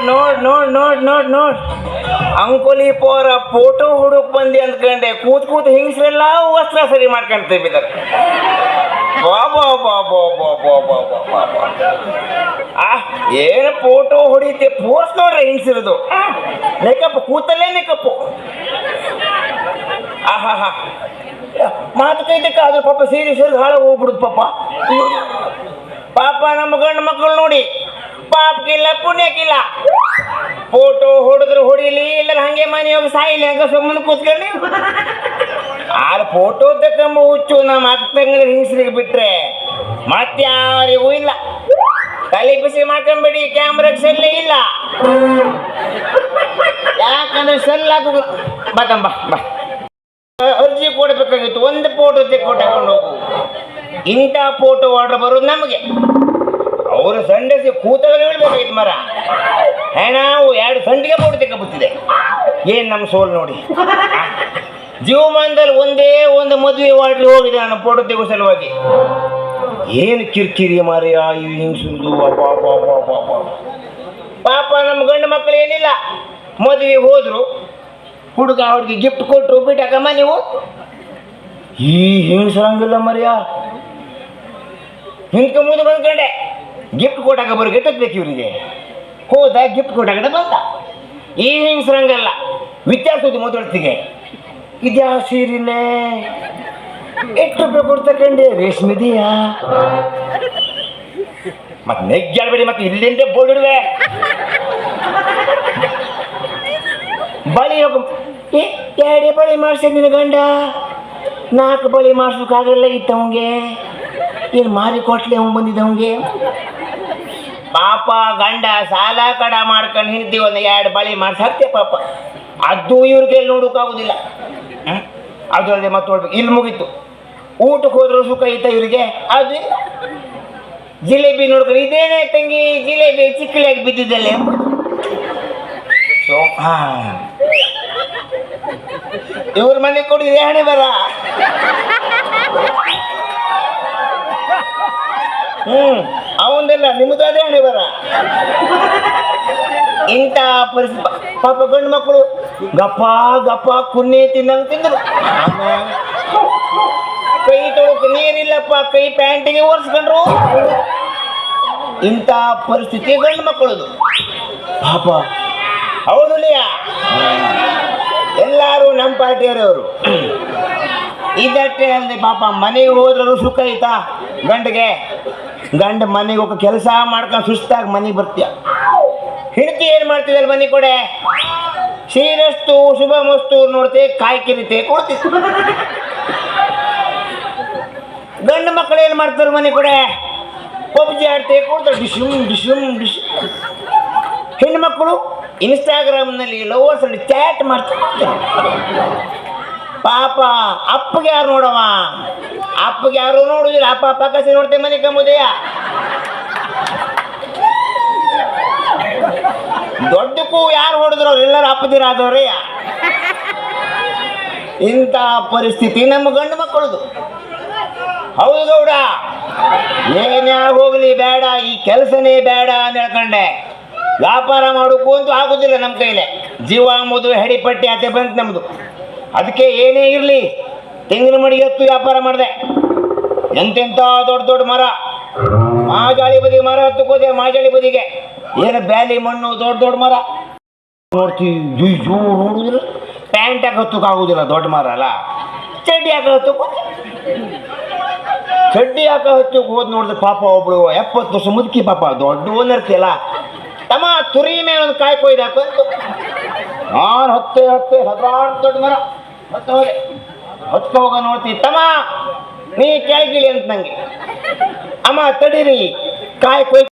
ನೋಡ್ ನೋಡ್ ನೋಡ್ ನೋಡ್ ನೋಡ್ ಅಂಕೋಲಿ ಪೋರ ಫೋಟೋ ಹುಡುಕ್ ಬಂದಿ ಅಂದ್ಕೊಂಡೆ ಕೂತ್ ಕೂತ್ ಹಿಂಗ್ಸ್ರೆಲ್ಲ ವಸ್ತ್ರ ಸರಿ ಮಾಡ್ಕೊಂತ ಬಿದ್ದಾರೆ. ಬಾಬಾ ಬಾಬಾ ಬಾಬಾ ಬಾಬಾ ಬಾಬಾ ಏನು ಫೋಟೋ ಹೊಡಿತೆ ಫೋರ್ಸ್ ನೋಡ್ರಿ ಹಿಂಗ್ಸಿರೋದು. ಮೇಕಪ್ ಕೂತಲ್ಲೇ ಮೇಕಪ್ಪು. ಆಹಾ ಮಾತು ಕೈತಕ್ಕ ಅದು ಪಾಪ ಸೀರಿಯಸ್ ಹಾಳಾಗಿ ಹೋಗ್ಬಿಡುದು ಪಾಪ. ಪಾಪ ನಮ್ಮ ಗಂಡು ಮಕ್ಕಳು ನೋಡಿ ಪಾಪಕ್ಕಿಲ್ಲ ಪುಣ್ಯಕ್ಕಿಲ್ಲ. ಫೋಟೋ ಹೊಡೆದ್ರು ಹೊಡಿಲಿ ಇಲ್ಲ ಹಂಗೆ ಮನೆ ಹೋಗಿ ಸಾಯಿಲಿ ಹಂಗ ಸುಮ್ಮನೆ ಕೂತ್ಕೊಳ್ಳಿ. ಆರು ಫೋಟೋ ತಕೊಂಬ ಹುಚ್ಚು ನಮ್ಮ ಅಕ್ಕ ತಂಗಿನ ಹಿಂಗ್ಸ್ರಿಗೆ ಬಿಟ್ರೆ ಮತ್ಯಾರಿಗೂ ಇಲ್ಲ. ತಲೆ ಬಿಸಿ ಮಾಡ್ಕೊಂಬೇಡಿ, ಕ್ಯಾಮ್ರಾಗ ಸೆಲ್ಲೇ ಇಲ್ಲ. ಯಾಕಂದ್ರೆ ಸೆಲ್ ಹಾಕೋದು ಬಾತಂಬ ಬಾ ಅರ್ಜಿ ಕೊಡ್ಬೇಕಾಗಿತ್ತು. ಒಂದು ಫೋಟೋ ತಗೊಂಡು ಹೋಗು. ಇಂಥ ಫೋಟೋ ಆರ್ಡರ್ ಬರೋದು ನಮಗೆ. ಅವರು ಸಂಡಸಿ ಕೂತಲ್ಲಿ ಹೇಳ್ಬೇಕಾಗಿತ್ತು ಮರ. ನಾವು 2 ಸಂಡಿಗೆ ಫೋಟೋ ತೆಗೊಬತ್ತಿದೆ. ಏನು ನಮ್ಮ ಸೋಲ್ ನೋಡಿ. ಜೀವಮಾನದಲ್ಲಿ ಒಂದೇ ಒಂದು ಮದುವೆ ಆರ್ಡ್ರಿ ಹೋಗಿದೆ ನಾನು ಫೋಟೋ ತೆಗೋ ಸಲುವಾಗಿ. ಏನು ಕಿರಿಕಿರಿ ಮಾರಿಯ ಈ ಹಿಂಗ್ಸುದು. ಪಾಪ ನಮ್ಮ ಗಂಡು ಮಕ್ಕಳು ಏನಿಲ್ಲ, ಮದುವೆಗೆ ಹೋದ್ರು, ಹುಡುಗ ಅವ್ರಿಗೆ ಗಿಫ್ಟ್ ಕೊಟ್ಟರು, ಬಿಟ್ಟಾಕಮ್ಮ ನೀವು. ಈ ಹಿಂಗ್ಸರಂಗಿಲ್ಲ ಮರಿಯ. ಹಿಂಗೆ ಮುಂದೆ ಬಂದ್ಕೊಂಡೆ ಗಿಫ್ಟ್ ಕೊಟ್ಟಾಗ ಬರೋ ಗೆಟ್ಟಬೇಕು ಇವರಿಗೆ. ಹೋದ ಗಿಫ್ಟ್ ಕೊಟ್ಟಾಗಡೆ ಬಂದ. ಈ ಹಿಂಗ್ಸರಂಗಲ್ಲ, ವಿಚಾರಿಸೋದು ಮೊದಲೊತ್ತಿಗೆ ಇದ್ಯಾ ಸೀರಿನೇ ಎಷ್ಟು ರೂಪಾಯಿ ಕೊಡ್ತಕ್ಕಂಡೆ ರೇಷ್ಮಿದೆಯಾ ಮತ್ತೆ ನೆಗ್ಗಾಡ್ಬೇಡಿ. ಮತ್ತೆ ಇಲ್ಲಿಂದ ಬೋರ್ಡಿಡುವೆ ಬಳಿ ಹೋಗ. 2 ಬಳಿ ಮಾಡ್ಸಿ ನಿನ್ನ ಗಂಡ 4 ಬಳಿ ಮಾಡ್ಸೋಕ್ಕಾಗಲ್ಲ ಇತ್ತವಂಗೆ. ಏನು ಮಾರಿ ಕೊಟ್ಲೆ ಅವ್ನು ಬಂದಿದ್ದವಂಗೆ. ಪಾಪ ಗಂಡ ಸಾಲ ಕಡ ಮಾಡ್ಕೊಂಡು ಹಿಂಡ್ತೀವಿ. ಒಂದು 2 ಬಳಿ ಮಾಡ್ಸಾಕ್ತೆ ಪಾಪ. ಅದು ಇವ್ರಿಗೆ ನೋಡೋಕ್ಕಾಗೋದಿಲ್ಲ. ಅದು ಅಲ್ಲದೆ ಮತ್ತೆ ನೋಡ್ಬೇಕು. ಇಲ್ಲಿ ಮುಗೀತು. ಊಟಕ್ಕೆ ಹೋದ್ರು ಸುಖ ಐತ ಇವರಿಗೆ. ಅದು ಜಿಲೇಬಿ ನೋಡ್ಕೊಂಡು ಇದೇನೇ ತಂಗಿ ಜಿಲೇಬಿ ಚಿಕ್ಕಳಿಯಾಗಿ ಬಿದ್ದಿದ್ದಲ್ಲೇ. ಇವ್ರ ಮನೆ ಕೊಡಿದ್ರೆ ಹಣೆ ಬರ. ಅವಂದೆಲ್ಲ ನಿಮ್ಮದು ಅದೇ ಹಣೆ ಬರ. ಇಂಥ ಪರಿಸ್ಥಿತಿ. ಪಾಪ ಗಂಡು ಮಕ್ಕಳು ಗಪ್ಪ ಗಪ್ಪ ಕುನ್ನಿ ತಿನ್ನಂಗೆ ತಿಂದರು. ಕೈ ತೊಳಕ್ ನೀರಿಲ್ಲಪ್ಪ, ಕೈ ಪ್ಯಾಂಟಿಗೆ ಒರೆಸ್ಕೊಂಡ್ರು. ಇಂಥ ಪರಿಸ್ಥಿತಿ ಗಂಡು ಮಕ್ಕಳದು ಪಾಪ. ಹೌದಿಲ್ಲ, ಎಲ್ಲರೂ ನಮ್ಮ ಪಾರ್ಟಿಯವರವರು. ಇದಷ್ಟೇ ಅಲ್ಲದೆ ಪಾಪ ಮನೆಗೆ ಹೋದ್ರೂ ಸುಖ ಐತಾ ಗಂಡಿಗೆ. ಗಂಡ ಮನೆಗೆ ಹೋಗಿ ಕೆಲಸ ಮಾಡ್ಕೊಂಡು ಸುಸ್ತಾಗಿ ಮನೆಗೆ ಬರ್ತೀಯ. ಹಿಡ್ತಿ ಏನು ಮಾಡ್ತಿದ್ದಲ್ಲ ಮನೆ ಕೊಡೆ ಶ್ರೀರಸ್ತು ಶುಭ ಮಸ್ತು ನೋಡ್ತೆ ಕಾಯಿ ಕಿರಿತೆ ಕೊಡ್ತಿತ್ತು. ಗಂಡು ಮಕ್ಕಳು ಏನು ಮಾಡ್ತಾರೆ ಮನೆ ಕೊಡೆ ಪಬ್ಜಿ ಆಡ್ತೆ ಕೊಡ್ತಾರೆ ಡಿಶುಮ್ ಡಿಶುಮ್ ಡಿಶ್. ಹೆಣ್ಣು ಮಕ್ಕಳು ಇನ್ಸ್ಟಾಗ್ರಾಮ್ನಲ್ಲಿ ಲವರ್ಸ್ ಅಲ್ಲಿ ಚಾಟ್ ಮಾಡ್ತಾರೆ. ಪಾಪ ಅಪ್ಪಗೆ ಯಾರು ನೋಡವ, ಅಪ್ಪಗೆ ಯಾರು ನೋಡುದಿಲ್ಲ. ಅಪ್ಪ ಅಪ್ಪ ಕಸಿ ನೋಡ್ತೇವೆ ಮನೆ ಕಮ್ಮುದೆಯ. ದೊಡ್ಡಕ್ಕೂ ಯಾರು ಹೊಡೆದ್ರು ಎಲ್ಲರೂ ಅಪ್ಪದಿರಾದವ್ರೆ. ಇಂಥ ಪರಿಸ್ಥಿತಿ ನಮ್ಮ ಗಂಡು ಮಕ್ಕಳದು. ಹೌದು ಗೌಡ, ಏನ್ಯಾಗ ಹೋಗ್ಲಿ ಬೇಡ, ಈ ಕೆಲಸನೇ ಬೇಡ ಅಂತ ಹೇಳ್ಕೊಂಡೆ. ವ್ಯಾಪಾರ ಮಾಡೋಕ್ಕೂ ಅಂತೂ ಆಗೋದಿಲ್ಲ ನಮ್ಮ ಕೈಲೇ. ಜೀವ ಅಂಬುದು ಹೆಡಿಪಟ್ಟಿ ಅತೆ ಬಂತು ನಮ್ಮದು. ಅದಕ್ಕೆ ಏನೇ ಇರಲಿ ತೆಂಗಿನ ಮಡಿಗೆ ಎತ್ತು ವ್ಯಾಪಾರ ಮಾಡಿದೆ. ಎಂತೆಂಥ ದೊಡ್ಡ ದೊಡ್ಡ ಮರ, ಮಾಜಾಳಿ ಬದಿ ಮರ ಹತ್ತಕೋದೆ. ಮಾಜಾಳಿ ಬದಿಗೆ ಏನು ಬ್ಯಾಲಿ ಮಣ್ಣು ದೊಡ್ಡ ದೊಡ್ಡ ಮರ ನೋಡ್ತೀವಿ. ನೋಡುದಿಲ್ಲ, ಪ್ಯಾಂಟ್ ಹಾಕಿ ಹತ್ತಕ್ಕಾಗೋದಿಲ್ಲ, ದೊಡ್ಡ ಮರ ಅಲ್ಲ. ಚಡ್ಡಿ ಹಾಕಿ ಹತ್ತಕೋದೆ. ಚಡ್ಡಿ ಹಾಕಿ ಹತ್ತಕ್ಕೆ ಹೋದ್ ನೋಡಿದ್ರೆ ಪಾಪ ಒಬ್ಳು 70 ವರ್ಷ ಮುದುಕಿ ಪಾಪ, ದೊಡ್ಡ ಓನರ್ತಿಯಲ್ಲ. ತಮ್ಮ ತುರಿ ಮೇಲೆ ಒಂದು ಕಾಯಿ ಕೊಯ್ದು ಹಾಕಂತು. ನಾನು ಹತ್ತೆ ದೊಡ್ಡ ಮರ ಹತ್ತ ಹೋಗ ನೋಡ್ತೀವಿ. ತಮ್ಮ ನೀ ಕೆಳಗಿಳಿ ಅಂತ ನಂಗೆ. ಅಮ್ಮ ತಡೀರಿ ಕಾಯಿ ಕೊಯ್